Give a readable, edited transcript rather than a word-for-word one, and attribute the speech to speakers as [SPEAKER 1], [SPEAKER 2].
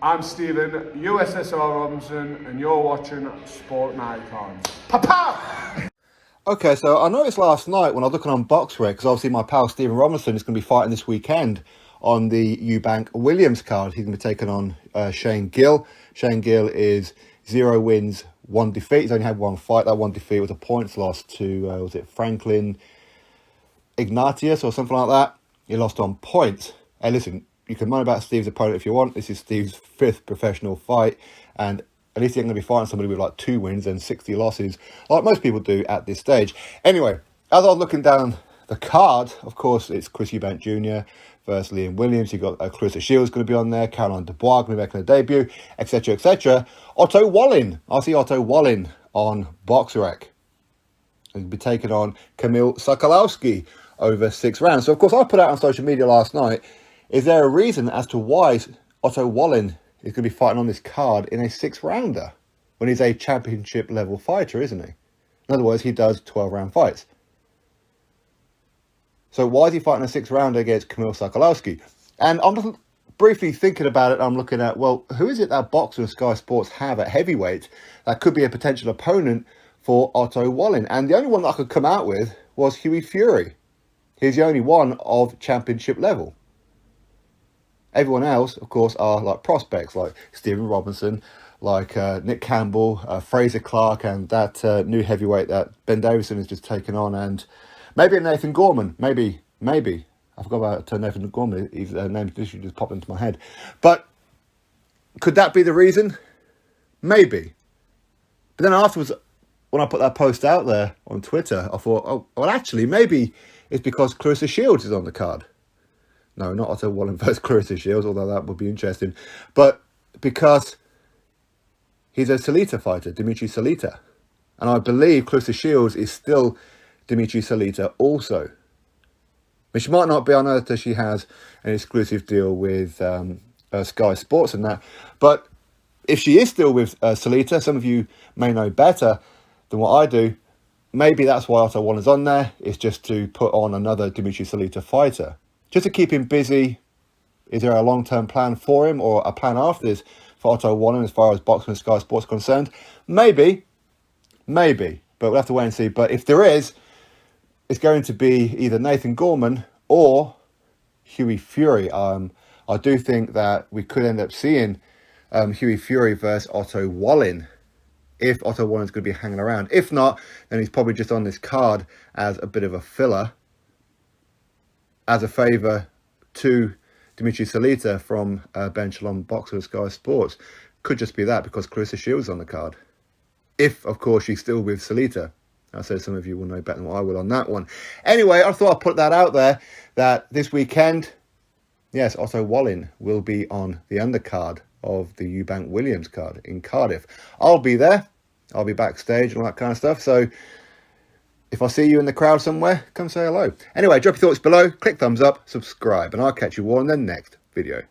[SPEAKER 1] I'm Stephen, USSR Robinson, and you're watching Sport Icons. Papa!
[SPEAKER 2] Okay, so I noticed last night when I was looking on BoxRec, because obviously my pal Stephen Robinson is going to be fighting this weekend on the Eubank Williams card. He's going to be taking on Shane Gill. Shane Gill is 0 wins, 1 defeat. He's only had 1 fight. That 1 defeat was a points loss to, was it Franklin Ignatius or something like that? He lost on points. Hey, listen, you can moan about Steve's opponent if you want. This is Steve's 5th professional fight, and at least he ain't going to be fighting somebody with like 2 wins and 60 losses, like most people do at this stage. Anyway, as I was looking down the card, of course, it's Chris Eubank Jr. versus Liam Williams. You've got Clarissa Shields going to be on there, Caroline Dubois going to be making a debut, etc., etc. Otto Wallin. I see Otto Wallin on BoxRec. He'll be taking on Kamil Sokolowski over 6 rounds. So, of course, I put out on social media last night, is there a reason as to why Otto Wallin is going to be fighting on this card in a 6-rounder when he's a championship level fighter, isn't he? In other words, he does 12-round fights. So why is he fighting a 6-rounder against Kamil Sokolowski? And I'm just briefly thinking about it. I'm looking at, well, who is it that Boxer and Sky Sports have at heavyweight that could be a potential opponent for Otto Wallin? And the only one that I could come out with was Hughie Fury. He's the only one of championship level. Everyone else, of course, are like prospects, like Stephen Robinson, like Nick Campbell, Fraser Clark, and that new heavyweight that Ben Davison has just taken on, and maybe Nathan Gorman. Maybe. I forgot about Nathan Gorman. His name literally just popped into my head. But could that be the reason? Maybe. But then afterwards, when I put that post out there on Twitter, I thought, oh, well, actually, maybe it's because Clarissa Shields is on the card. No, not Otto Wallin versus Clarissa Shields, although that would be interesting. But because he's a Salita fighter, Dimitri Salita. And I believe Clarissa Shields is still Dimitri Salita also. But she might not be. I know that she has an exclusive deal with Sky Sports and that. But if she is still with Salita, some of you may know better than what I do. Maybe that's why Otto Wallin's on there. It's just to put on another Dimitri Salita fighter. Just to keep him busy. Is there a long-term plan for him or a plan after this for Otto Wallin as far as Boxing and Sky Sports is concerned? Maybe. But we'll have to wait and see. But if there is, it's going to be either Nathan Gorman or Hughie Fury. I do think that we could end up seeing Hughie Fury versus Otto Wallin if Otto Wallin's going to be hanging around. If not, then he's probably just on this card as a bit of a filler, as a favour to Dimitri Salita from Ben Shalom Boxer and Sky Sports. Could just be that because Clarissa Shields is on the card. If, of course, she's still with Salita. I said some of you will know better than what I will on that one. Anyway, I thought I'd put that out there, that this weekend, yes, Otto Wallin will be on the undercard of the Eubank Williams card in Cardiff. I'll be there. I'll be backstage and all that kind of stuff. So if I see you in the crowd somewhere, come say hello. Anyway, drop your thoughts below, click thumbs up, subscribe, and I'll catch you all in the next video.